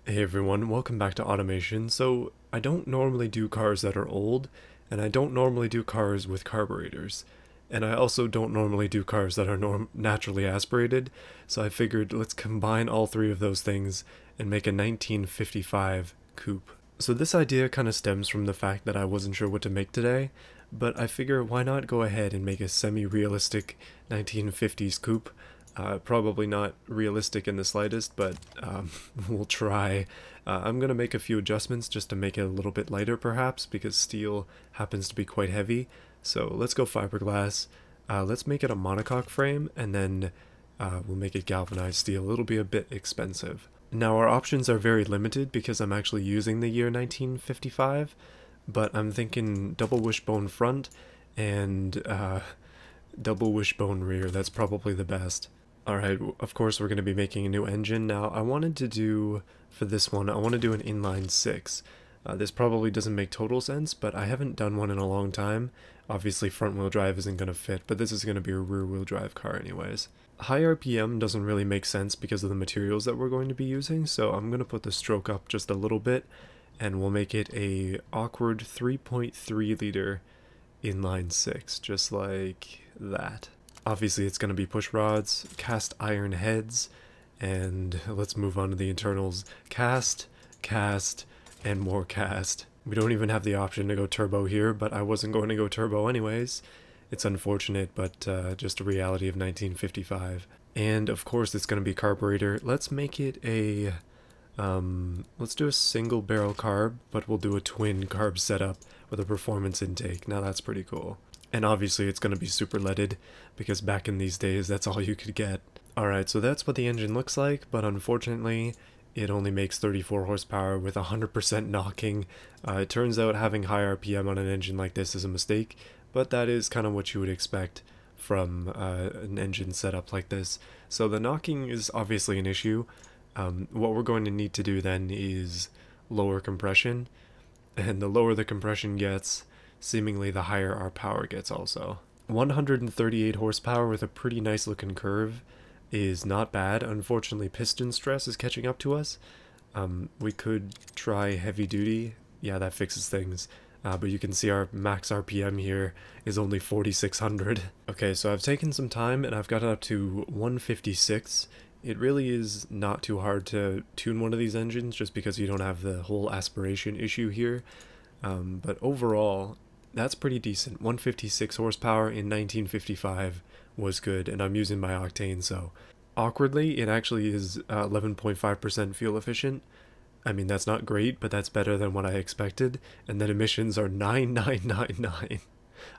Hey everyone, welcome back to Automation. So, I don't normally do cars that are old, and I don't normally do cars with carburetors. And I also don't normally do cars that are naturally aspirated, so I figured let's combine all three of those things and make a 1955 coupe. So this idea kind of stems from the fact that I wasn't sure what to make today, but I figure why not go ahead and make a semi-realistic 1950s coupe. Probably not realistic in the slightest, but we'll try. I'm going to make a few adjustments just to make it a little bit lighter perhaps, because steel happens to be quite heavy. So let's go fiberglass. Let's make it a monocoque frame, and then we'll make it galvanized steel. It'll be a bit expensive. Now our options are very limited because I'm actually using the year 1955, but I'm thinking double wishbone front and double wishbone rear. That's probably the best. Alright, of course we're going to be making a new engine. Now I wanted to do, for this one, I want to do an inline 6. This probably doesn't make total sense, but I haven't done one in a long time. Obviously front wheel drive isn't going to fit, but this is going to be a rear wheel drive car anyways. High RPM doesn't really make sense because of the materials that we're going to be using, so I'm going to put the stroke up just a little bit, and we'll make it a awkward 3.3 liter inline 6, just like that. Obviously it's going to be push rods, cast iron heads, and let's move on to the internals. Cast, and more cast. We don't even have the option to go turbo here, but I wasn't going to go turbo anyways. It's unfortunate, but just a reality of 1955. And of course it's going to be carburetor. Let's make it a... let's do a single barrel carb, but we'll do a twin carb setup with a performance intake. Now that's pretty cool. And obviously it's going to be super leaded, because back in these days that's all you could get. Alright, so that's what the engine looks like, but unfortunately it only makes 34 horsepower with 100% knocking. It turns out having high RPM on an engine like this is a mistake, but that is kind of what you would expect from an engine setup like this. So the knocking is obviously an issue. What we're going to need to do then is lower compression, and the lower the compression gets, seemingly the higher our power gets also. 138 horsepower with a pretty nice looking curve is not bad. Unfortunately piston stress is catching up to us. We could try heavy duty. Yeah, that fixes things. But you can see our max RPM here is only 4,600. Okay, so I've taken some time and I've got it up to 156. It really is not too hard to tune one of these engines just because you don't have the whole aspiration issue here. But overall, that's pretty decent. 156 horsepower in 1955 was good, and I'm using my octane, so awkwardly it actually is 11.5% fuel efficient. I mean, that's not great, but that's better than what I expected. And then emissions are 9999.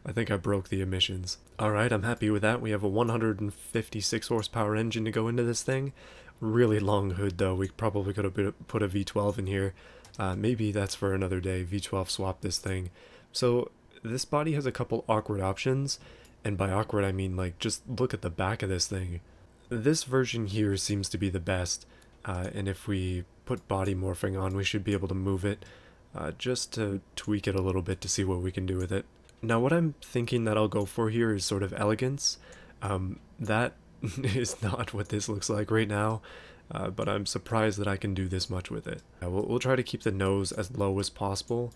I think I broke the emissions. Alright, I'm happy with that. We have a 156 horsepower engine to go into this thing. Really long hood though. We probably could have put a V12 in here. Maybe that's for another day. V12 swap this thing. So this body has a couple awkward options, and by awkward I mean like just look at the back of this thing. This version here seems to be the best, and if we put body morphing on we should be able to move it just to tweak it a little bit to see what we can do with it. Now what I'm thinking that I'll go for here is sort of elegance. That is not what this looks like right now, but I'm surprised that I can do this much with it. We'll try to keep the nose as low as possible,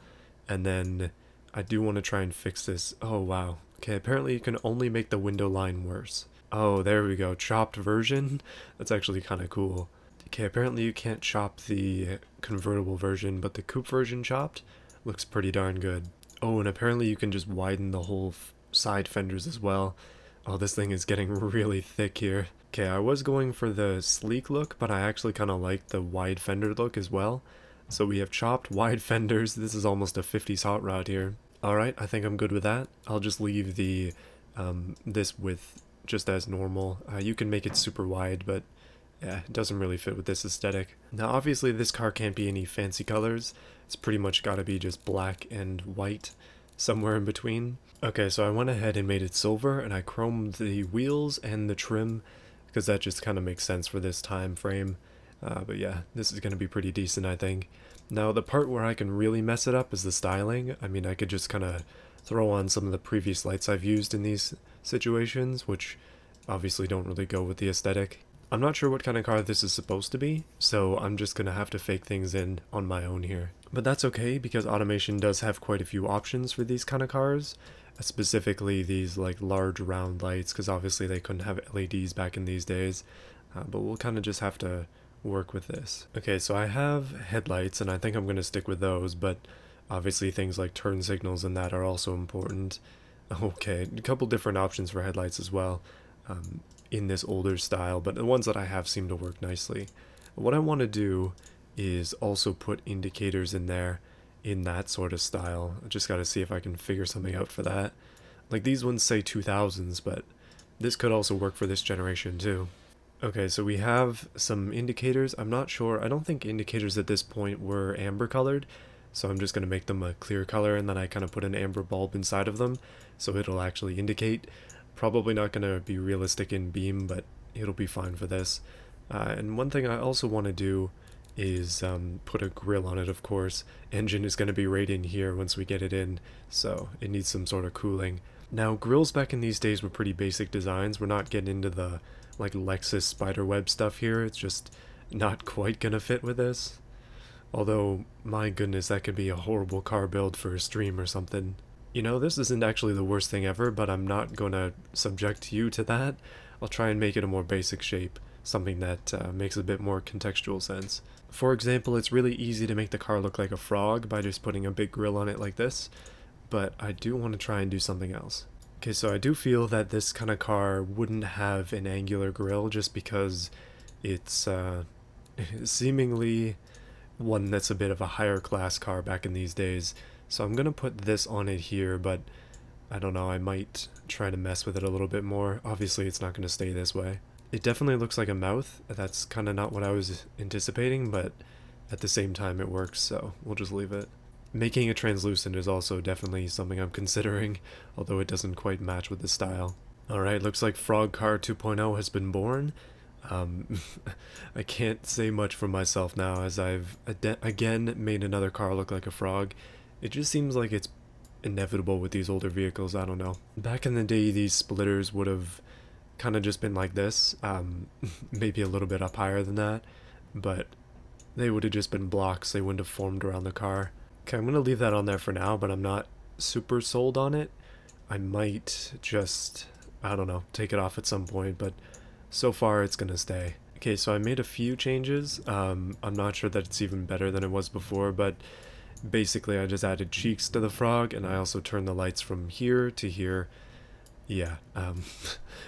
and then I do want to try and fix this. Oh wow. Okay, apparently you can only make the window line worse. Oh, there we go. Chopped version? That's actually kind of cool. Okay, apparently you can't chop the convertible version, but the coupe version chopped looks pretty darn good. Oh, and apparently you can just widen the whole side fenders as well. Oh, this thing is getting really thick here. Okay, I was going for the sleek look, but I actually kind of like the wide fender look as well. So we have chopped wide fenders. This is almost a 50s hot rod here. Alright, I think I'm good with that. I'll just leave the this width just as normal. You can make it super wide, but yeah, it doesn't really fit with this aesthetic. Now obviously this car can't be any fancy colors. It's pretty much gotta be just black and white, somewhere in between. Okay, so I went ahead and made it silver, and I chromed the wheels and the trim, because that just kind of makes sense for this time frame. But yeah, this is going to be pretty decent, I think. Now, the part where I can really mess it up is the styling. I mean, I could just kind of throw on some of the previous lights I've used in these situations, which obviously don't really go with the aesthetic. I'm not sure what kind of car this is supposed to be, so I'm just gonna have to fake things in on my own here. But that's okay, because automation does have quite a few options for these kind of cars, specifically these like large round lights, because obviously they couldn't have LEDs back in these days, but we'll kind of just have to work with this. Okay, so I have headlights, and I think I'm gonna stick with those, but obviously things like turn signals and that are also important. Okay, a couple different options for headlights as well. In this older style, but the ones that I have seem to work nicely. What I want to do is also put indicators in there in that sort of style. I just got to see if I can figure something out for that. Like these ones say 2000s, but this could also work for this generation too. Okay, so we have some indicators. I'm not sure. I don't think indicators at this point were amber colored, so I'm just going to make them a clear color, and then I kind of put an amber bulb inside of them so it'll actually indicate. Probably not going to be realistic in Beam, but it'll be fine for this. And one thing I also want to do is put a grill on it, of course. Engine is going to be right in here once we get it in, so it needs some sort of cooling. Now, grills back in these days were pretty basic designs. We're not getting into the like Lexus spiderweb stuff here. It's just not quite going to fit with this. Although, my goodness, that could be a horrible car build for a stream or something. You know, this isn't actually the worst thing ever, but I'm not going to subject you to that. I'll try and make it a more basic shape, something that makes a bit more contextual sense. For example, it's really easy to make the car look like a frog by just putting a big grill on it like this, but I do want to try and do something else. Okay, so I do feel that this kind of car wouldn't have an angular grill just because it's seemingly one that's a bit of a higher class car back in these days. So I'm going to put this on it here, but I don't know, I might try to mess with it a little bit more. Obviously it's not going to stay this way. It definitely looks like a mouth. That's kind of not what I was anticipating, but at the same time it works, so we'll just leave it. Making it translucent is also definitely something I'm considering, although it doesn't quite match with the style. Alright, looks like Frog Car 2.0 has been born. I can't say much for myself now, as I've again made another car look like a frog. It just seems like it's inevitable with these older vehicles, I don't know. Back in the day, these splitters would have kind of just been like this, maybe a little bit up higher than that, but they would have just been blocks, they wouldn't have formed around the car. Okay, I'm going to leave that on there for now, but I'm not super sold on it. I might just, I don't know, take it off at some point, but so far it's going to stay. Okay, so I made a few changes. I'm not sure that it's even better than it was before, but basically I just added cheeks to the frog, and I also turned the lights from here to here. Yeah,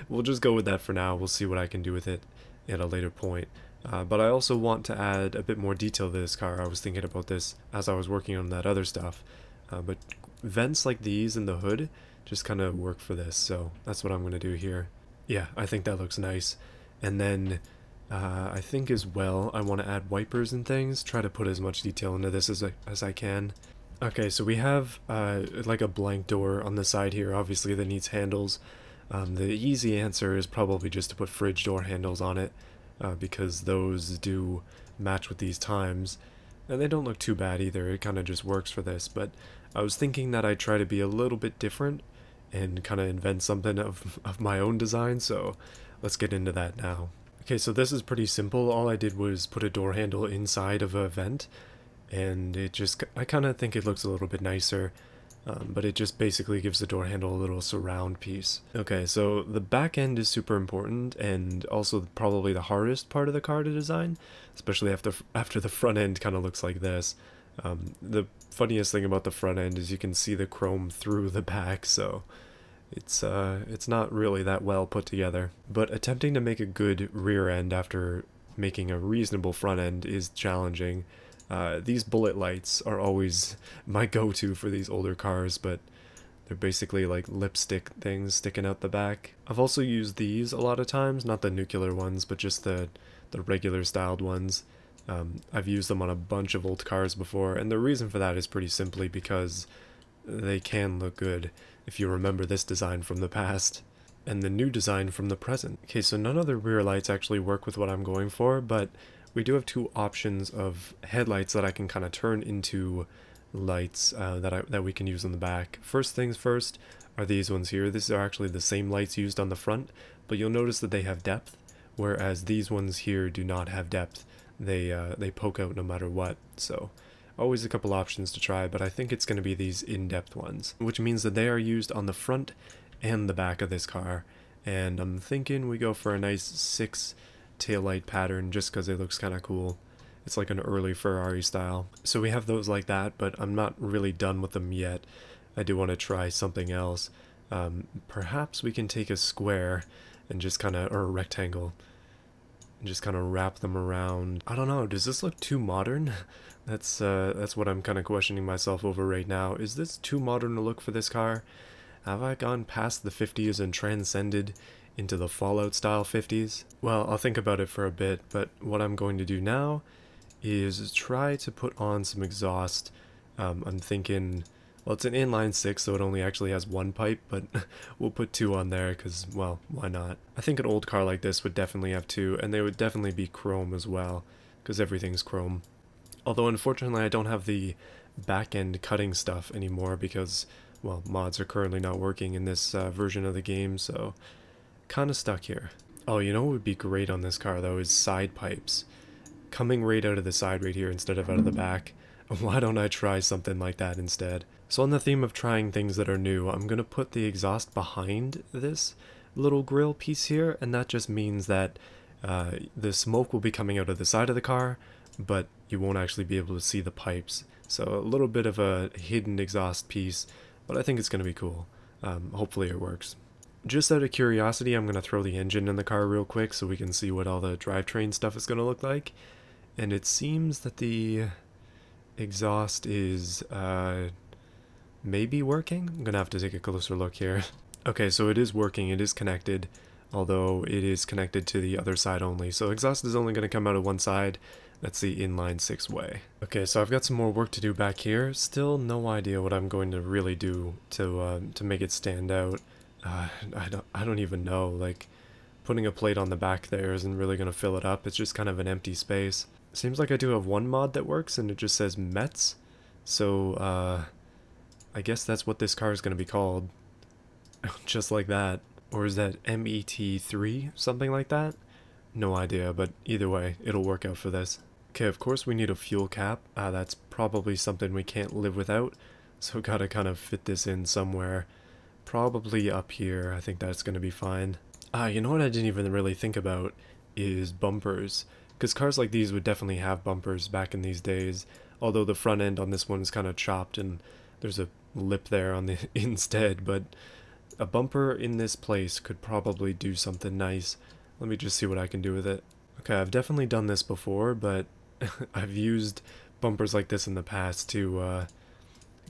we'll just go with that for now. We'll see what I can do with it at a later point. But I also want to add a bit more detail to this car. I was thinking about this as I was working on that other stuff. But vents like these in the hood just kind of work for this, so that's what I'm going to do here. Yeah, I think that looks nice. And then I think as well I want to add wipers and things, try to put as much detail into this as I can. Okay, so we have like a blank door on the side here, obviously, that needs handles. The easy answer is probably just to put fridge door handles on it, because those do match with these times, and they don't look too bad either. It kind of just works for this, but I was thinking that I'd try to be a little bit different and kind of invent something of my own design, so let's get into that now. Okay, so this is pretty simple. All I did was put a door handle inside of a vent, and it just, I kind of think it looks a little bit nicer, but it just basically gives the door handle a little surround piece. Okay, so the back end is super important, and also probably the hardest part of the car to design, especially after the front end kind of looks like this. The funniest thing about the front end is you can see the chrome through the back, so it's not really that well put together. But attempting to make a good rear end after making a reasonable front end is challenging. These bullet lights are always my go-to for these older cars, but they're basically like lipstick things sticking out the back. I've also used these a lot of times, not the nuclear ones, but just the regular styled ones. I've used them on a bunch of old cars before, and the reason for that is pretty simply because they can look good if you remember this design from the past and the new design from the present. Okay, so none of the rear lights actually work with what I'm going for, but we do have two options of headlights that I can kind of turn into lights that we can use on the back. First things first are these ones here. These are actually the same lights used on the front, but you'll notice that they have depth, whereas these ones here do not have depth. They poke out no matter what, so always a couple options to try, but I think it's going to be these in-depth ones, which means that they are used on the front and the back of this car, and I'm thinking we go for a nice 6 taillight pattern just because it looks kind of cool. It's like an early Ferrari style. So we have those like that, but I'm not really done with them yet. I do want to try something else. Perhaps we can take a square and just kind of, or a rectangle, and just kind of wrap them around. I don't know, does this look too modern? That's what I'm kind of questioning myself over right now. Is this too modern a look for this car? Have I gone past the 50s and transcended into the Fallout style 50s? Well, I'll think about it for a bit, but what I'm going to do now is try to put on some exhaust. I'm thinking, well, it's an inline 6, so it only actually has one pipe, but we'll put 2 on there because, well, why not? I think an old car like this would definitely have 2, and they would definitely be chrome as well, because everything's chrome. Although, unfortunately, I don't have the back-end cutting stuff anymore because, well, mods are currently not working in this version of the game, so kind of stuck here. Oh, you know what would be great on this car, though, is side pipes. Coming right out of the side right here instead of out of the back. Why don't I try something like that instead? So on the theme of trying things that are new, I'm going to put the exhaust behind this little grill piece here, and that just means that the smoke will be coming out of the side of the car, but you won't actually be able to see the pipes. So a little bit of a hidden exhaust piece, but I think it's going to be cool. Hopefully it works. Just out of curiosity, I'm going to throw the engine in the car real quick so we can see what all the drivetrain stuff is going to look like. And it seems that the exhaust is maybe working? I'm going to have to take a closer look here. Okay, so it is working, it is connected, although it is connected to the other side only. So exhaust is only going to come out of one side. That's the inline 6 way. Okay, so I've got some more work to do back here. Still no idea what I'm going to really do to make it stand out. I don't even know. Like, putting a plate on the back there isn't really going to fill it up. It's just kind of an empty space. Seems like I do have one mod that works, and it just says Mets. So, I guess that's what this car is going to be called. Just like that. Or is that MET3? Something like that? No idea, but either way, it'll work out for this. Okay, of course we need a fuel cap. That's probably something we can't live without. So gotta kind of fit this in somewhere. Probably up here. I think that's going to be fine. You know what I didn't even really think about is bumpers. Because cars like these would definitely have bumpers back in these days. Although the front end on this one is kind of chopped and there's a lip there on the instead. But a bumper in this place could probably do something nice. Let me just see what I can do with it. Okay, I've definitely done this before, but I've used bumpers like this in the past to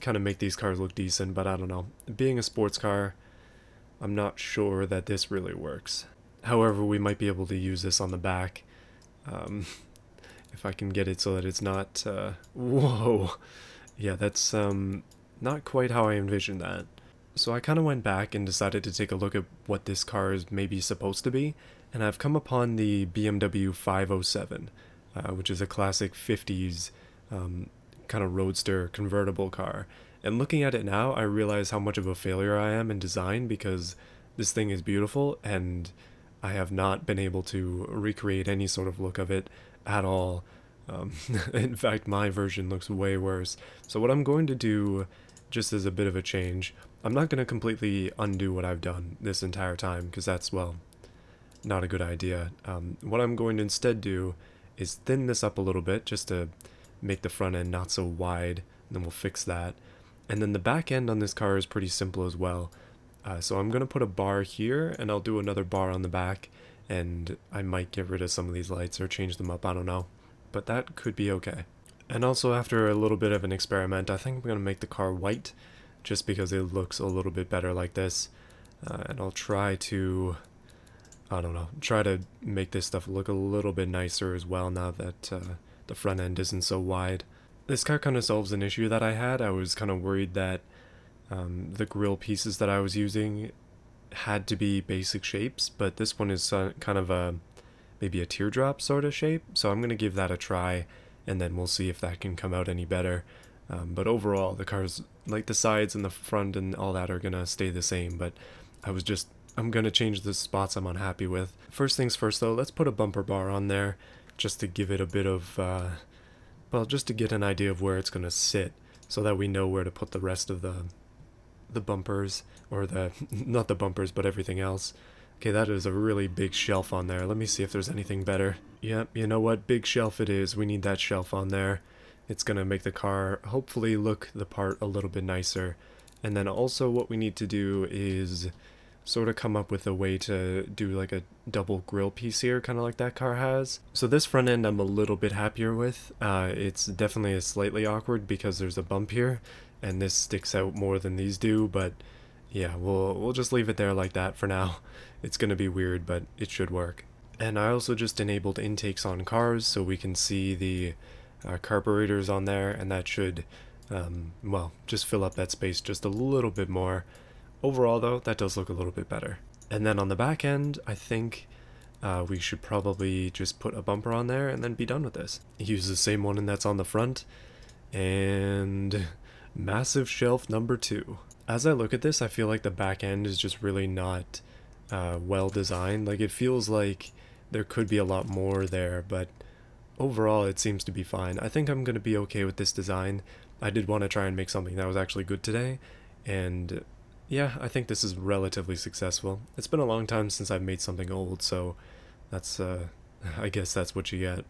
kind of make these cars look decent, but I don't know. Being a sports car, I'm not sure that this really works. However, we might be able to use this on the back. If I can get it so that it's not, whoa. Yeah, that's not quite how I envisioned that. So I kind of went back and decided to take a look at what this car is maybe supposed to be, and I've come upon the BMW 507, which is a classic 50s kind of roadster convertible car. And looking at it now, I realize how much of a failure I am in design because this thing is beautiful and I have not been able to recreate any sort of look of it at all. In fact, my version looks way worse. So what I'm going to do, just as a bit of a change, I'm not going to completely undo what I've done this entire time because that's, well, not a good idea. What I'm going to instead do is thin this up a little bit just to make the front end not so wide, and then we'll fix that. And then the back end on this car is pretty simple as well. So I'm going to put a bar here, and I'll do another bar on the back, and I might get rid of some of these lights or change them up, I don't know. But that could be okay. And also, after a little bit of an experiment, I think I'm going to make the car white, just because it looks a little bit better like this. And I'll try to, I don't know, try to make this stuff look a little bit nicer as well now that the front end isn't so wide. This car kind of solves an issue that I had. I was kind of worried that the grill pieces that I was using had to be basic shapes, but this one is kind of a maybe a teardrop sort of shape, so I'm going to give that a try, and then we'll see if that can come out any better. But overall, the car's, like the sides and the front and all that are going to stay the same, but I was just I'm gonna change the spots I'm unhappy with. First things first though, let's put a bumper bar on there just to give it a bit of, well, just to get an idea of where it's gonna sit so that we know where to put the rest of the bumpers, or the, not the bumpers, but everything else. Okay, that is a really big shelf on there. Let me see if there's anything better. Yep, you know what? Big shelf it is. We need that shelf on there. It's gonna make the car hopefully look the part a little bit nicer. And then also what we need to do is sort of come up with a way to do like a double grill piece here, kind of like that car has. So this front end I'm a little bit happier with. It's definitely slightly awkward because there's a bump here, and this sticks out more than these do, but yeah, we'll just leave it there like that for now. It's gonna be weird, but it should work. And I also just enabled intakes on cars so we can see the carburetors on there, and that should, well, just fill up that space just a little bit more. Overall though, that does look a little bit better. And then on the back end, I think we should probably just put a bumper on there and then be done with this. Use the same one that's on the front, and massive shelf number 2. As I look at this, I feel like the back end is just really not well designed. Like, it feels like there could be a lot more there, but overall it seems to be fine. I think I'm going to be okay with this design. I did want to try and make something that was actually good today, and yeah, I think this is relatively successful. It's been a long time since I've made something old, so that's, I guess that's what you get.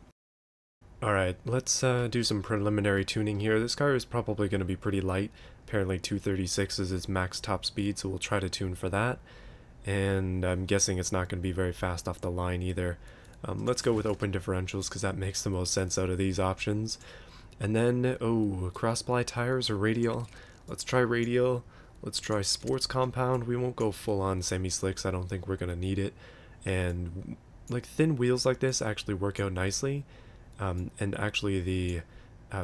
Alright, let's do some preliminary tuning here. This car is probably going to be pretty light. Apparently 236 is its max top speed, so we'll try to tune for that. And I'm guessing it's not going to be very fast off the line either. Let's go with open differentials because that makes the most sense out of these options. And then, oh, cross-ply tires or radial? Let's try radial. Let's try sports compound. We won't go full-on semi-slicks. I don't think we're going to need it. And like thin wheels like this actually work out nicely. And actually the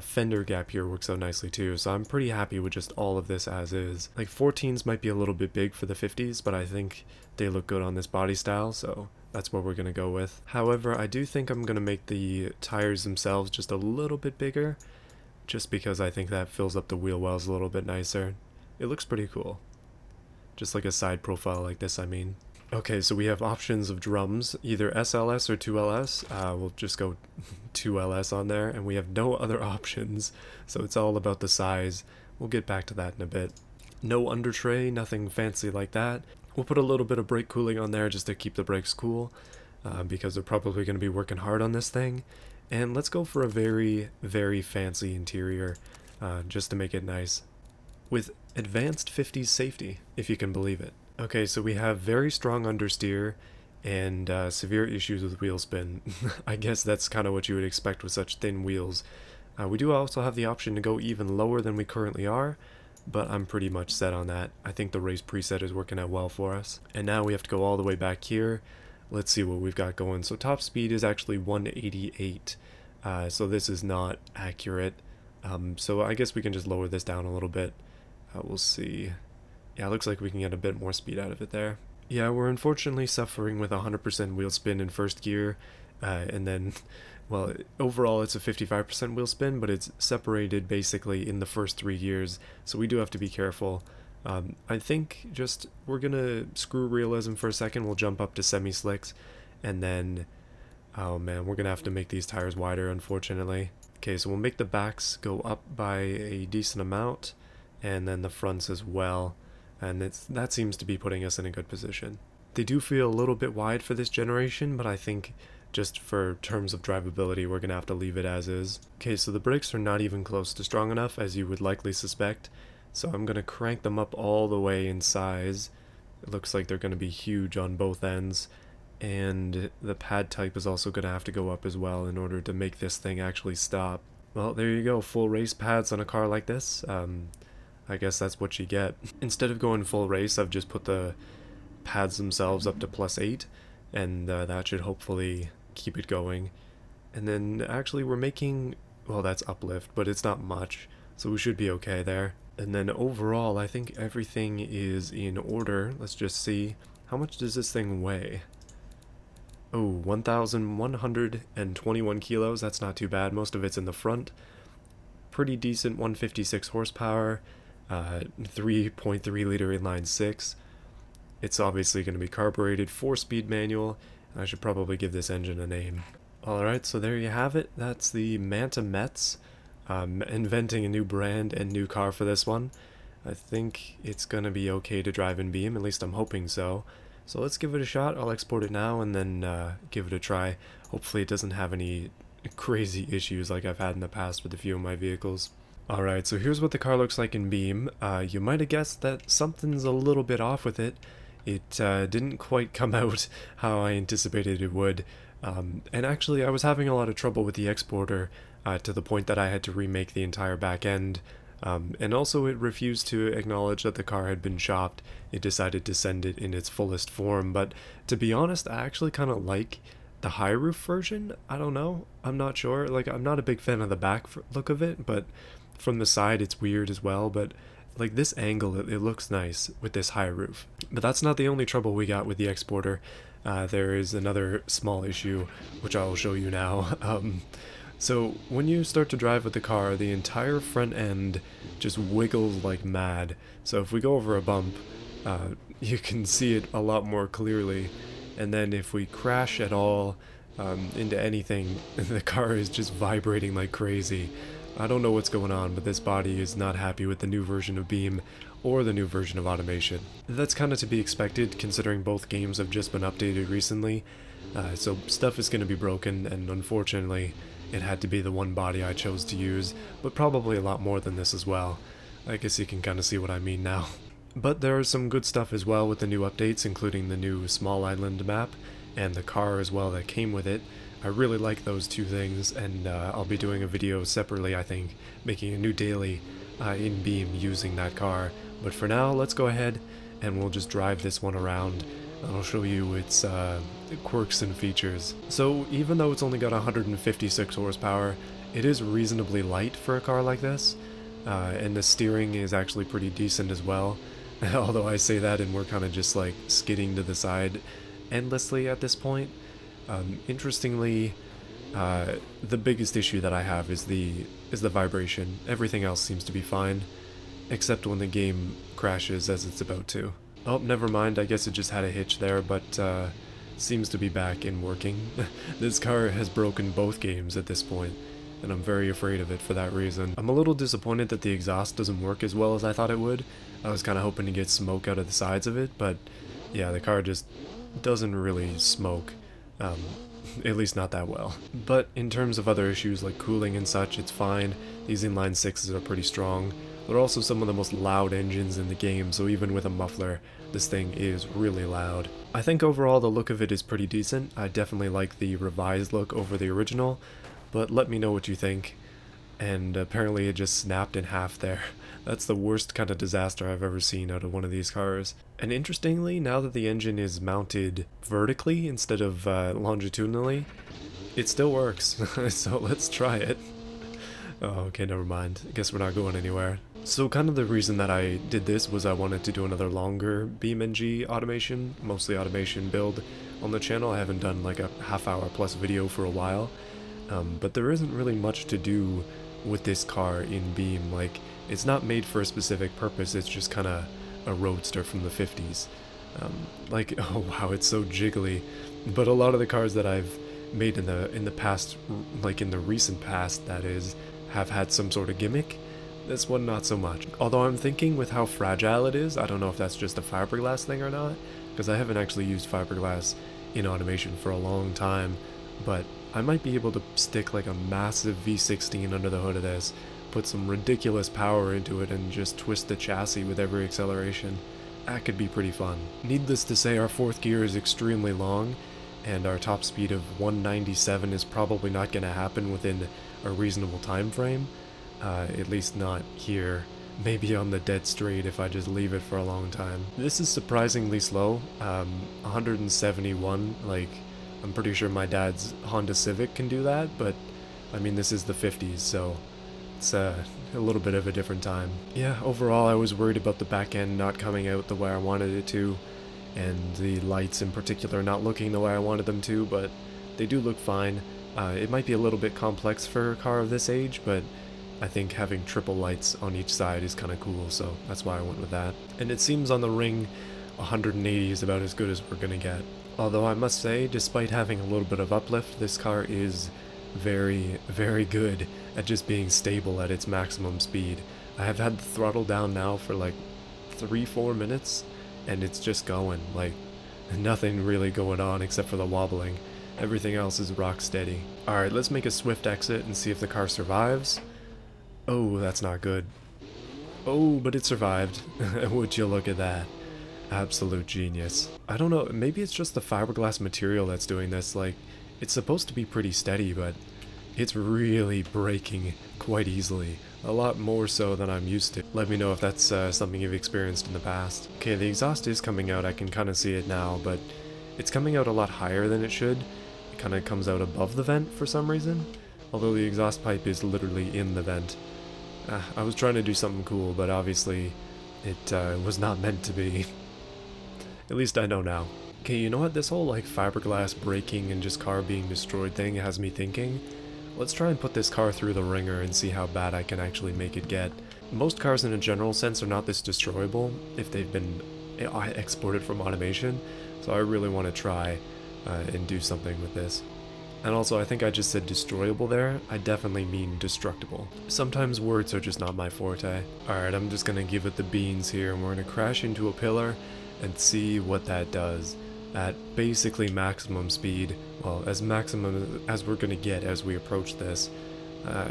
fender gap here works out nicely too. So I'm pretty happy with just all of this as is. Like 14s might be a little bit big for the 50s, but I think they look good on this body style. So that's what we're going to go with. However, I do think I'm going to make the tires themselves just a little bit bigger, just because I think that fills up the wheel wells a little bit nicer. It looks pretty cool. Just like a side profile like this, I mean. Okay, so we have options of drums, either SLS or 2LS. We'll just go 2LS on there, and we have no other options, so it's all about the size. We'll get back to that in a bit. No under tray, nothing fancy like that. We'll put a little bit of brake cooling on there just to keep the brakes cool, because they're probably going to be working hard on this thing. And let's go for a very, very fancy interior, just to make it nice, with advanced 50s safety, if you can believe it. Okay, so we have very strong understeer and severe issues with wheel spin. I guess that's kind of what you would expect with such thin wheels. We do also have the option to go even lower than we currently are, but I'm pretty much set on that. I think the race preset is working out well for us. And now we have to go all the way back here. Let's see what we've got going. So top speed is actually 188, so this is not accurate. So I guess we can just lower this down a little bit. We'll see. Yeah, it looks like we can get a bit more speed out of it there. Yeah, we're unfortunately suffering with 100% wheel spin in first gear, and then, well, overall it's a 55% wheel spin, but it's separated basically in the first 3 gears, so we do have to be careful. I think just, we're gonna screw realism for a second, we'll jump up to semi-slicks, and then, oh man, we're gonna have to make these tires wider, unfortunately. Okay, so we'll make the backs go up by a decent amount, and then the fronts as well, and that seems to be putting us in a good position. They do feel a little bit wide for this generation, but I think just for terms of drivability we're gonna have to leave it as is. Okay, so the brakes are not even close to strong enough, as you would likely suspect, so I'm gonna crank them up all the way in size. It looks like they're gonna be huge on both ends, and the pad type is also gonna have to go up as well in order to make this thing actually stop. Well, there you go, full race pads on a car like this. I guess that's what you get. Instead of going full race, I've just put the pads themselves up to +8, and that should hopefully keep it going. And then actually we're making, well, that's uplift, but it's not much, so we should be okay there. And then overall, I think everything is in order. Let's just see. How much does this thing weigh? Oh, 1,121 kilos. That's not too bad. Most of it's in the front. Pretty decent 156 horsepower. 3.3 liter inline 6. It's obviously going to be carbureted, 4-speed manual. I should probably give this engine a name. Alright, so there you have it. That's the Manta Mets. Inventing a new brand and new car for this one. I think it's going to be okay to drive in Beam, at least I'm hoping so. So let's give it a shot. I'll export it now and then give it a try. Hopefully it doesn't have any crazy issues like I've had in the past with a few of my vehicles. Alright, so here's what the car looks like in Beam. You might have guessed that something's a little bit off with it. It didn't quite come out how I anticipated it would. And actually I was having a lot of trouble with the exporter to the point that I had to remake the entire back end. And also it refused to acknowledge that the car had been shopped. It decided to send it in its fullest form, but to be honest, I actually kind of like the high roof version. I don't know, I'm not sure. Like, I'm not a big fan of the back look of it, but from the side it's weird as well. But like this angle, it looks nice with this high roof. But that's not the only trouble we got with the exporter. There is another small issue, which I will show you now. So when you start to drive with the car, the entire front end just wiggles like mad. So if we go over a bump, you can see it a lot more clearly. And then if we crash at all into anything, the car is just vibrating like crazy. I don't know what's going on, but this body is not happy with the new version of Beam or the new version of automation. That's kind of to be expected considering both games have just been updated recently. So stuff is going to be broken, and unfortunately it had to be the one body I chose to use, but probably a lot more than this as well. I guess you can kind of see what I mean now. But there is some good stuff as well with the new updates, including the new small island map and the car as well that came with it. I really like those two things, and I'll be doing a video separately, I think, making a new daily in Beam using that car. But for now, let's go ahead and we'll just drive this one around. I'll show you its quirks and features. So even though it's only got 156 horsepower, it is reasonably light for a car like this, and the steering is actually pretty decent as well. Although I say that and we're kind of just like skidding to the side endlessly at this point. Interestingly, the biggest issue that I have is the vibration. Everything else seems to be fine, except when the game crashes as it's about to. Oh, never mind, I guess it just had a hitch there, but seems to be back and working. This car has broken both games at this point, and I'm very afraid of it for that reason. I'm a little disappointed that the exhaust doesn't work as well as I thought it would. I was kind of hoping to get smoke out of the sides of it, but yeah, the car just doesn't really smoke. At least not that well. But in terms of other issues like cooling and such, it's fine. These inline sixes are pretty strong. They're also some of the most loud engines in the game, so even with a muffler, this thing is really loud. I think overall the look of it is pretty decent. I definitely like the revised look over the original, but let me know what you think. And apparently it just snapped in half there. That's the worst kind of disaster I've ever seen out of one of these cars. And interestingly, now that the engine is mounted vertically instead of longitudinally, it still works. So let's try it. Oh, okay, never mind. I guess we're not going anywhere. So kind of the reason that I did this was I wanted to do another longer BeamNG automation, mostly automation build on the channel. I haven't done like a half-hour plus video for a while, but there isn't really much to do with this car in Beam. Like, it's not made for a specific purpose, it's just kind of a roadster from the 50s. Like, oh wow, it's so jiggly. But a lot of the cars that I've made in the past, like in the recent past that is, have had some sort of gimmick. This one not so much. Although I'm thinking with how fragile it is, I don't know if that's just a fiberglass thing or not, because I haven't actually used fiberglass in automation for a long time, but I might be able to stick like a massive V16 under the hood of this, put some ridiculous power into it, and just twist the chassis with every acceleration. That could be pretty fun. Needless to say, our fourth gear is extremely long, and our top speed of 197 is probably not going to happen within a reasonable time frame. At least not here. Maybe on the dead straight if I just leave it for a long time. This is surprisingly slow. 171, like, I'm pretty sure my dad's Honda Civic can do that, but I mean, this is the 50s, so it's a little bit of a different time. Yeah, overall I was worried about the back end not coming out the way I wanted it to, and the lights in particular not looking the way I wanted them to, but they do look fine. It might be a little bit complex for a car of this age, but I think having triple lights on each side is kind of cool, so that's why I went with that. And it seems on the ring, 180 is about as good as we're gonna get. Although I must say, despite having a little bit of uplift, this car is very, very good at just being stable at its maximum speed. I have had the throttle down now for like 3-4 minutes, and it's just going, like, nothing really going on except for the wobbling. Everything else is rock steady. Alright, let's make a swift exit and see if the car survives. Oh, that's not good. Oh, but it survived. Would you look at that? Absolute genius. I don't know, maybe it's just the fiberglass material that's doing this. Like, it's supposed to be pretty steady, but it's really breaking quite easily. A lot more so than I'm used to. Let me know if that's something you've experienced in the past. Okay, the exhaust is coming out, I can kind of see it now, but it's coming out a lot higher than it should. It kind of comes out above the vent for some reason, although the exhaust pipe is literally in the vent. I was trying to do something cool, but obviously it was not meant to be. At least I know now. Okay, you know what? This whole like fiberglass breaking and just car being destroyed thing has me thinking. Let's try and put this car through the ringer and see how bad I can actually make it get. Most cars in a general sense are not this destroyable if they've been exported from automation, so I really want to try and do something with this. And also, I think I just said destroyable there. I definitely mean destructible. Sometimes words are just not my forte. Alright, I'm just gonna give it the beans here, and we're gonna crash into a pillar and see what that does at basically maximum speed. Well, as maximum as we're gonna get as we approach this.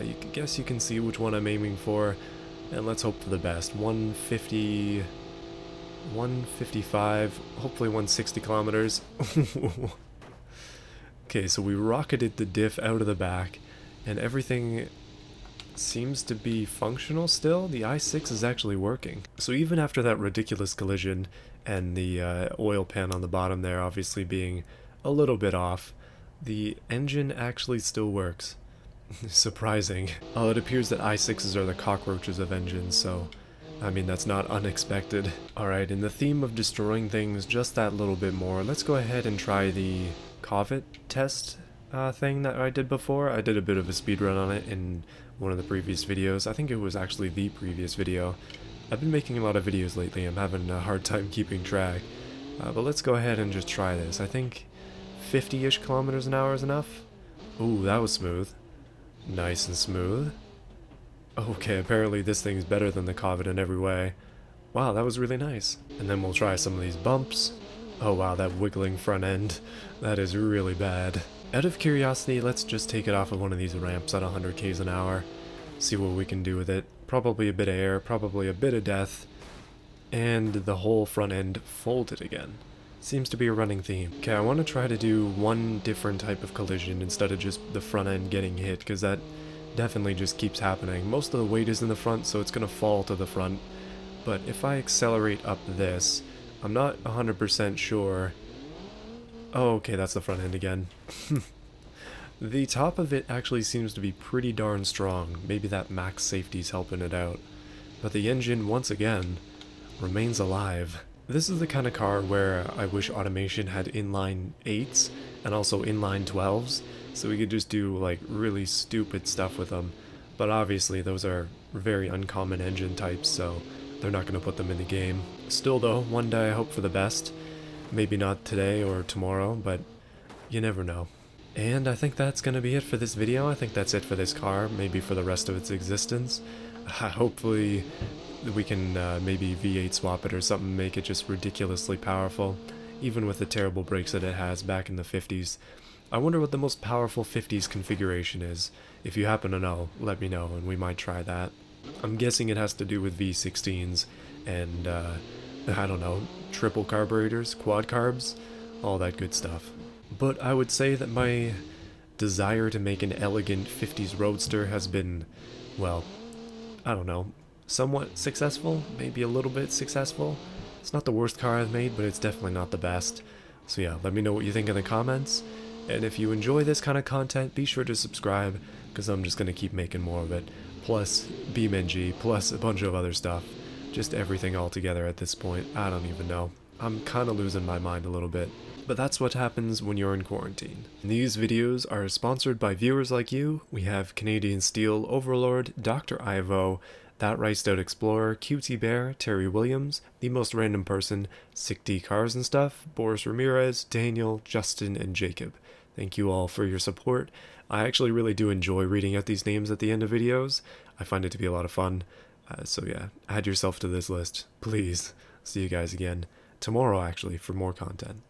You can guess you can see which one I'm aiming for, and let's hope for the best. 150, 155, hopefully 160 kilometers. Okay, so we rocketed the diff out of the back, and everything seems to be functional still. The i6 is actually working. So even after that ridiculous collision, and the oil pan on the bottom there obviously being a little bit off, the engine actually still works. Surprising. It appears that i6s are the cockroaches of engines, so I mean, that's not unexpected. Alright, in the theme of destroying things just that little bit more, let's go ahead and try the Covet test thing that I did before. I did a bit of a speedrun on it in one of the previous videos. I think it was actually the previous video. I've been making a lot of videos lately. I'm having a hard time keeping track. But let's go ahead and just try this. I think 50-ish kilometers an hour is enough. Ooh, that was smooth. Nice and smooth. Okay, apparently this thing's better than the Covet in every way. Wow, that was really nice. And then we'll try some of these bumps. Oh wow, that wiggling front end. That is really bad. Out of curiosity, let's just take it off of one of these ramps at 100 k's an hour. See what we can do with it. Probably a bit of air, probably a bit of death. And the whole front end folded again. Seems to be a running theme. Okay, I want to try to do one different type of collision instead of just the front end getting hit, because that definitely just keeps happening. Most of the weight is in the front, so it's going to fall to the front. But if I accelerate up this, I'm not 100% sure. Oh, okay, that's the front end again. The top of it actually seems to be pretty darn strong. Maybe that max safety's helping it out. But the engine, once again, remains alive. This is the kind of car where I wish automation had inline 8s and also inline 12s, so we could just do like really stupid stuff with them. But obviously those are very uncommon engine types, so they're not going to put them in the game. Still though, one day I hope for the best. Maybe not today or tomorrow, but you never know. And I think that's going to be it for this video. I think that's it for this car, maybe for the rest of its existence. Hopefully we can maybe V8 swap it or something, make it just ridiculously powerful, even with the terrible brakes that it has back in the 50s. I wonder what the most powerful 50s configuration is. If you happen to know, let me know and we might try that. I'm guessing it has to do with V16s and, I don't know, triple carburetors, quad carbs, all that good stuff. But I would say that my desire to make an elegant 50s Roadster has been, well, I don't know, somewhat successful, maybe a little bit successful. It's not the worst car I've made, but it's definitely not the best. So yeah, let me know what you think in the comments, and if you enjoy this kind of content, be sure to subscribe, because I'm just going to keep making more of it, plus BeamNG, plus a bunch of other stuff. Just everything all together at this point. I don't even know. I'm kind of losing my mind a little bit. But that's what happens when you're in quarantine. These videos are sponsored by viewers like you. We have Canadian Steel Overlord, Dr. Ivo, That Riced Out Explorer, QT Bear, Terry Williams, The Most Random Person, Sick D Cars and Stuff, Boris Ramirez, Daniel, Justin, and Jacob. Thank you all for your support. I actually really do enjoy reading out these names at the end of videos. I find it to be a lot of fun. So yeah, add yourself to this list, please. See you guys again tomorrow, actually, for more content.